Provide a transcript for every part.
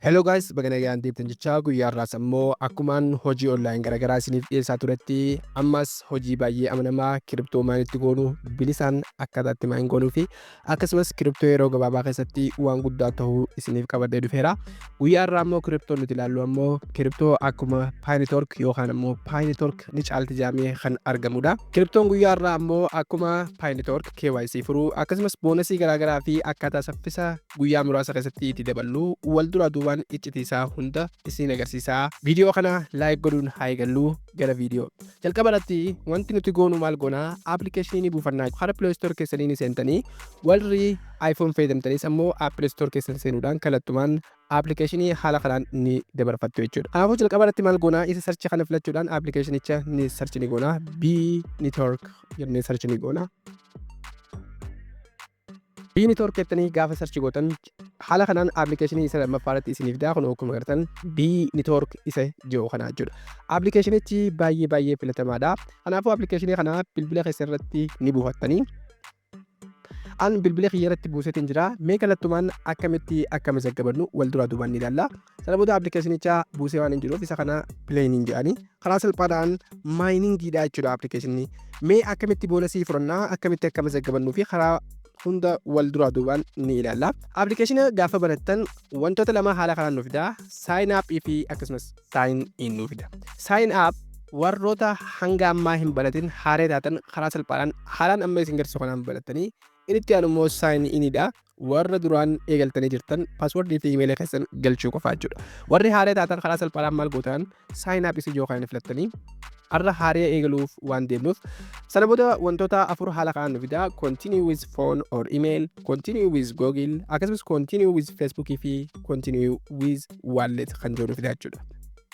Hello guys, baga nagaan deebitanii jechaa guyyaa har'aas ammoo akkumaan hojii online garagaraa isiniif dhiyeessaa turetti ammas hojii baay'ee amanamaa kiriptoo maalitti goonu bilisaan akkataatti maal goonuu fi akkasumas kiriptoo yeroo gabaabaa keessatti waan guddaa ta'uu isiniif qabadhee dhufeera. Guyyaa har'aa ammoo kiriptoo nuti ilaallu ammoo kiriptoo akkuma paayinitork yookaan ammoo paayinitork ni caalti jedhamee kan argamudha. Kiriptoon guyyaa har'aa ammoo akkuma paayinitork KYC furuu akkasumas boonasii garagaraa fi akkaataa saffisa guyyaa muraasa keessatti itti daballu wal duraa duubaan ittitiisaa hunda isin agarsiisaa. Viidiyoo kana laayik godhuun haa eegalluu gara viidiyoo. Jalqabarratti wanti nuti goonu maal goonaa appilikeeshinii buufannaa hara Play Store keessanii ni seentanii warri iPhone fayyadamtanis ammoo Apple Store keessan seenuudhaan kallattumaan appilikeeshinii haala kanaan ni dabarfattu jechuudha. Kanaafuu jalqabarratti maal goonaa isa sarchi kana filachuudhaan appilikeeshinicha ni sarchi ni goonaa network jennee sarchi ni goonaa. Network jettanii gaafa sarchi gootan haala kanaan appilikeeshinii isa lammaffaarratti isiniif daa kun akkuma agartan network isa jiru kana jechuudha. Appilikeeshinichi baay'ee filatamaadha. Kanaafuu appilikeeshinii kana bilbila keessa irratti ni buufattanii an bilbila kiyya irratti buusetiin jira. Mee kallattumaan akkamitti akka mazaggabannu wal duraa duubaan ni ilaalla. Sana booda appilikeeshinicha buusee waan hin jiruuf isa kana pileeniin jedhanii karaa salphaadhaan maayiningiidha jechuudha appilikeeshinii. Mee akkamitti boonasii furannaa akkamitti akka mazaggabannuu fi karaa hunda wal duraa duubaan ni ilaalla. Appilikeeshina gaafa banattan wantoota lama haala kanaan nuuf fida. Sign up fi akkasumas sign in nuuf fida. Sign up warroota hanga ammaa hin baratin haaree taatan karaa salphaadhaan haalaan amma isin garsiisu kanaan barattanii inni itti aanu immoo sign inidha. Warra duraan eegaltanii jirtan paaswordii fi iimeelii keessan galchuu qofaa jechuudha. Warri haaree taatan karaa salphaadhaan maal gootan sign up isi yookaan filattanii arra haaree eegaluuf waan deemnuuf sana booda wantoota afur haala kanaan nuuf fida. Continue with phone or email, continue with Google, akkasumas continue with Facebook fi continue with wallet kan jedhu fida jechuudha.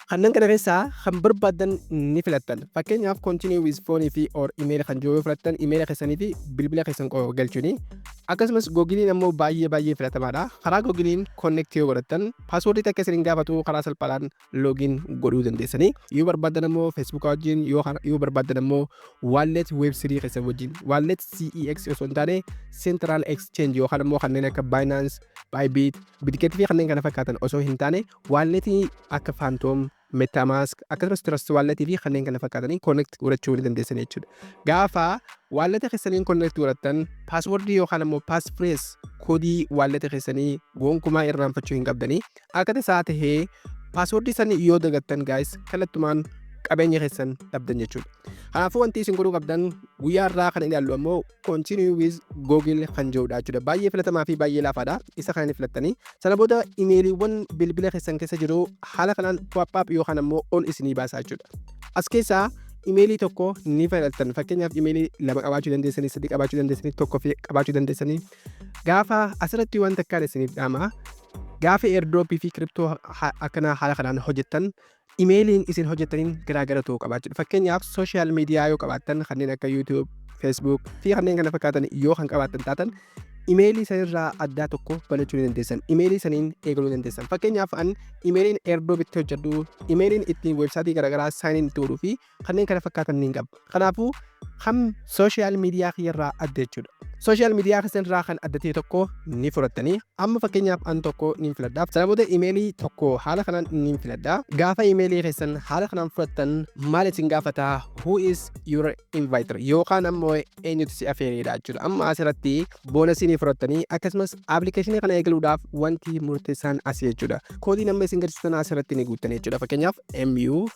Kanneen kana keessaa kan barbaadan ni filattan. Fakkeenyaaf continue with phone fi or email kan jedhu filattan email keessanii fi bilbila keessan galchuuni. Akkasumas Googlein ammoo baay'ee filatamaadha. Karaa Googlein connect yoo godhattan paaswordii takka isin gaafatu karaa salphaadhaan login godhuu dandeessanii. Yoo barbaadan ammoo Facebook wajjin yoo barbaadan ammoo wallet web3 keessan wajjin wallet CEX osoo hin taane Central Exchange yookaan ammoo kanneen akka Binance, Bybit, Bitget fi kanneen kana fakkaatan osoo hin taane walletii akka Phantom, MetaMask akkasumas Trust Wallet fi kanneen kana fakkaatanii connect godhachuu ni dandeessan jechuudha. Gaafa wallet keessaniin connect godhattan paaswordii yookaan ammoo passphrase koodii wallet keessanii gonkumaa irraanfachuu hin qabdanii akka tasaa tahee paaswordii sanii yoo dagattan guys kallattumaan qabeenya keessan dhabdan jechuudha. Kanaafuu wanti isin godhuu qabdan guyyaa irraa kan ilaallu ammoo continue with Google kan jedhudha jechuudha. Baay'ee filatamaa fi baay'ee laafaadha. Isa kan filattanii sana booda imeeliiwwan bilbila keessan keessa jiru haala kanaan pop-up yookaan ammoo ol isinii baasaa jechuudha. As keessaa imeelii tokko ni filattan. Fakkeenyaaf imeelii lama qabaachuu dandeessanii, sadii qabaachuu dandeessanii, tokko qabaachuu dandeessanii. Gaafa asirratti waan takkaan isiniif dhaama. Gaafa airdrop fi kiriptoo akkana haala kanaan hojjettan imeeliin isin hojjettaniin garaagara ta'uu qabaachudha. Fakkeenyaaf sooshaal miidiyaa yoo qabaattan kanneen akka YouTube, Facebook fi kanneen kana fakkaatan yoo kan qabaattan taatan imeelii sanirraa addaa tokko banachuu ni dandeessan. Imeelii saniin eegaluu dandeessan. Fakkeenyaaf an imeeliin airdrop itti hojjedhu, imeeliin ittiin weebsaayitii garaagaraa saayiniin itti godhuu fi kanneen kana fakkaatan ni qaba. Kanaafuu kan sooshaal miidiyaa kiyyarraa adda jechuudha. Sooshaal miidiyaa keessanirraa kan adda ta'e tokko ni fudhattanii amma fakkeenyaaf an tokko ni filadhaa. Sana booda imeelii tokko haala kanaan ni filadhaa. Gaafa imeelii keessan haala kanaan fudhattan maal isin gaafataa who is your inviter yookaan ammoo eenyutu si affeereedha jechuudha. Amma asirratti boonasii ni fudhattanii akkasumas appilikeeshinii kana eegaluudhaaf wanti murteessaan asii jechuudha. Koodiin amma isin garsiisan asirratti ni guuttanii jechuudha. Fakkeenyaaf MU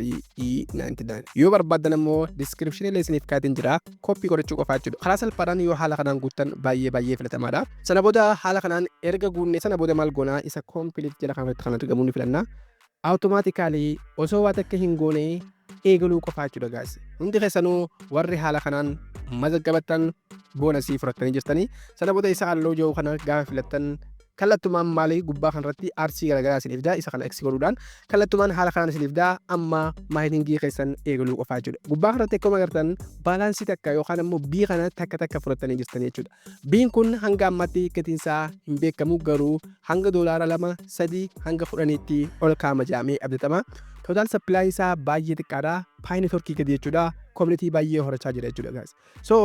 RRE99 yoo barbaadan ammoo description illee isiniif kaatiin jira koppii godhachuu qofaa jechuudha. Karaa salphaadhaan yoo haala kanaan guuttan baay'ee filatamaadha. Sana booda haala kanaan erga guunnee sana booda maal goonaa isa complete jala kan argamu ni filanna. Automatically osoo waa takka hin goone eegaluu qofaa jechuudha guys. Hundi keessanuu warri haala kanaan mazaggabattan boonasii fudhattanii jirtanii sana booda isa halluu jiru kana gaafa filattan kallattumaan maalii gubbaa kanarratti arsii garaagaraa isiniif daa isa kana eksi godhuudhaan kallattumaan haala kanaan isiniif daa amma maayiningii keessan eegaluu qofaa jechuudha. Gubbaa kanarratti akkuma agartan baalaansii takka yookaan ammoo bii kana takka fudhattanii jirtanii jechuudha. Biin kun hanga ammaatti gatiinsaa hin beekamu garuu hanga $2, 3 hanga 10tti ol kaama jedhamee abdatama. total supply isaa baay'ee xiqqaadha. Pi networkii gadi jechuudha. Community baay'ee horachaa jira jechuudha guys. So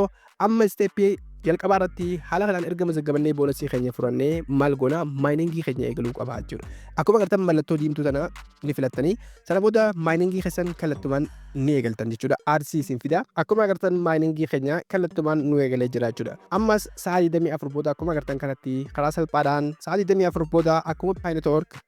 amma step jalqabaa irratti haala kanaan erga mazaggabannee boonasii keenya furannee maal goona maayiningii keenya eegaluu qaba jechuudha. Akkuma agartan mallattoo diimtuu tana ni filattanii sana booda maayiningii keessan kallattumaan ni eegaltan jechuudha. RC isin fida. Akkuma agartan maayiningii keenya kallattumaan nu eegalee jira jechuudha. Ammas sa'a 24 booda akkuma agartan kanatti karaa salphaadhaan sa'a 24 booda akkuma Pi network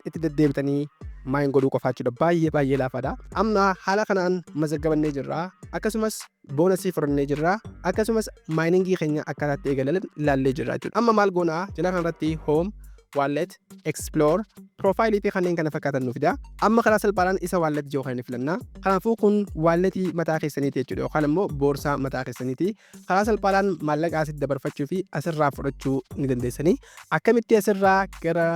itti deddeebitanii maayin godhuu qofaa jechuudha. Baay'ee laafaadha. Amma haala kanaan mazaggabannee jirra. Akkasumas boonasii furannee jirra. Akkasumas maayiningii keenya akkaataatti eegalan ilaallee jirra jechuudha. Amma maal goonaa jala kanarratti home, wallet, explore, profile fi kanneen kana fakkaatan nu fida. Amma karaa salphaadhaan isa wallet jiru kan filanna. Kanaafuu kun walletii mataa keessaniiti jechuudha. Yookaan immoo boorsaa mataa keessaniiti. Karaa salphaadhaan maallaqa asitti dabarfachuu fi asirraa fudhachuu ni dandeessanii. Akkamitti asirraa gara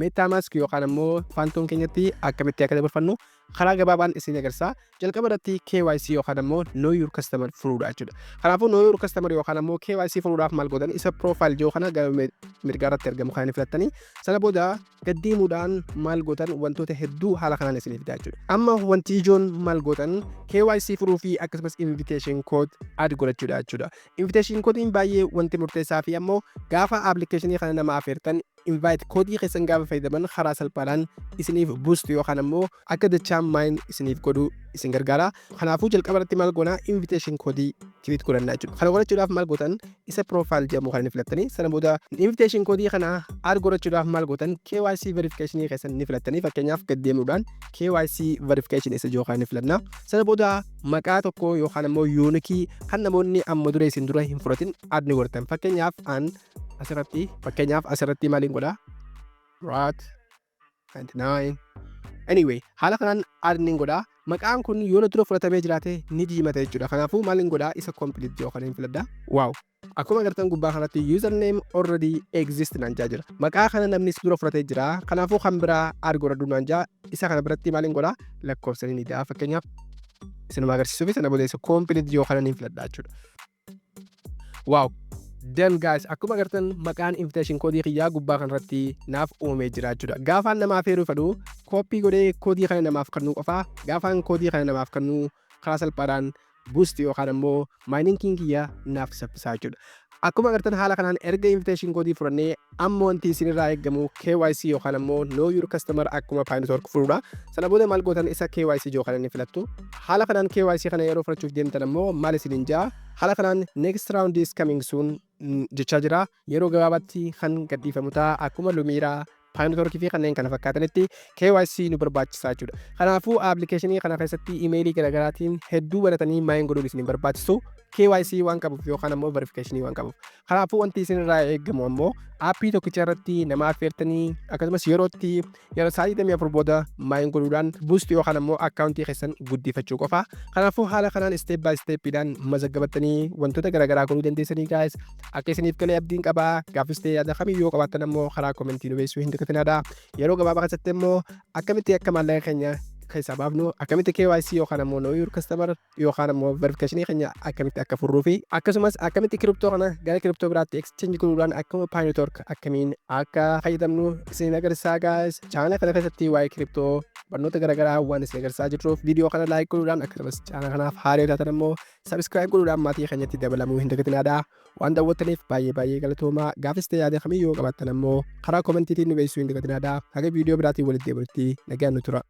MetaMask yookaan immoo Phantom keenyatti akkamitti akka dabarfannu karaa gabaabaan isin agarsiisa. Jalqaba irratti KYC yookaan immoo Know Your Customer furuudha jechuudha. Kanaafuu Know Your Customer yookaan immoo KYC furuudhaaf maal gootan isa profile jiru kana gara mirgaa irratti argamu kan filattanii sana booda gaddiimuudhaan maal gootan wantoota hedduu haala kanaan isiniif fidaa jechuudha. Amma wanti ijoon maal gootan KYC furuu fi akkasumas invitation code add godhachuudha jechuudha. Invitation code baay'ee wanti murteessaa fi ammoo gaafa applicationii kana nama afeertan invite koodii keessan gaafa fayyadaman karaa salphaadhaan isiniif boost yookaan immoo akka dachaan maayin isiniif godhuu isin gargaara. Kanaafuu jalqaba irratti maal goonaa invitation koodii kireet godhannaa jechuudha. Kana godhachuudhaaf maal gootan isa profile jedhamu kan filattanii sana booda invitation koodii kana add godhachuudhaaf maal gootan KYC verification keessan ni filattanii fakkeenyaaf gaddeemuudhaan KYC verification isa jiru kan filanna. Sana booda maqaa tokko yookaan immoo yuunikii kan namoonni amma dura isin dura hin fudhatin add ni godhatan. Fakkeenyaaf asirratti maaliin godhaa? Rat 99. Anyway, haala kanaan add ni godhaa. Maqaan kun yoo dura fudhatamee jiraate ni diimata jechuudha. Kanaafuu maaliin godhaa? Isa complete yoo kan filadhaa. Wow. Akkuma agartan gubbaa kanatti username already exist naan jira. Maqaa kana namni dura fudhatee jira. Kanaafuu kan biraa add godhadhu naan jira. Isa kana biratti maaliin godhaa? Lakkoofsa ni daa fakkeenyaaf isinuma agarsiisuuf sana booda isa complete yoo kana filadhaa jechuudha. Wow. Then guys, akkuma agartan maqaan invitation koodii kiyyaa gubbaa kanarratti naaf uumamee jira jechuudha. Gaafaan namaaf heeruu fedhu koppii godhee koodii kana namaaf kennuu qofaa. Gaafaan koodii kana namaaf kennuu karaa salphaadhaan boost yookaan immoo maayiningii kiyyaa naaf saffisaa jechuudha. Akkuma agartan haala kanaan erga invitation koodii furannee amma wanti isinirraa eeggamu KYC yookaan immoo Know Your Customer akkuma Pi network furuudha. Sana booda maal gootan isa KYC jiru kana ni filattu. Haala kanaan KYC kana yeroo fudhachuuf deemtan immoo maal isiniin jaa? Haala kanaan next round is coming soon jechaa jira. Yeroo gabaabaatti kan gadhiifamu ta'a akkuma Lumiiraa Pi network fi kanneen kana fakkaatanitti KYC nu barbaachisaa jechuudha. Kanaafuu applicationii kana keessatti emailii garaagaraatiin hedduu baratanii maayin godhuun isin barbaachisu. KYC waan qabuuf yookaan immoo verificationii waan qabuuf. Kanaafuu wanti isinirraa eeggamu ammoo aappii tokkicha irratti nama affeertanii akkasumas yeroo sa'a 24 booda maayin godhuudhaan boost yookaan immoo akkaawuntii keessan guddifachuu qofa. Kanaafuu haala kanaan step by stepidhaan mazaggabattanii wantoota garaagaraa godhuu dandeessanii guys. Akka isiniif galee abdiin qabaa. Gaafis ta'ee yaada kamiyyuu qabaattan ammoo karaa komentii nu beeksisuu hin dagatinaa. Yeroo gabaabaa keessatti immoo akkamitti akka maallaqa keenya keessaa baafnu akkamitti KYC yookaan immoo Know Your Customer yookaan immoo verificationii keenya akkamitti akka furruu fi akkasumas akkamitti kiriptoo kana gara kiriptoo biraatti exchange godhuudhaan akkuma Pi network akkamiin akka fayyadamnu isin agarsiisaa guys. Chaanala kana keessatti waa'ee kiriptoo barnoota garaagaraa waan isin agarsiisaa jirruuf viidiyoo kana like godhuudhaan akkasumas chaanala kanaaf haaraa taatan immoo subscribe godhuudhaan maatii keenyatti dabalamuu hin dagatinaa. Waan daawwattaniif baay'ee galatoomaa. Gaafis ta'ee yaada kamiyyuu qabaattan ammoo karaa komentiitiin nu beeksisuu hin dagatinaa. Haga viidiyoo biraatiin walitti deebinutti nagaan nu tura.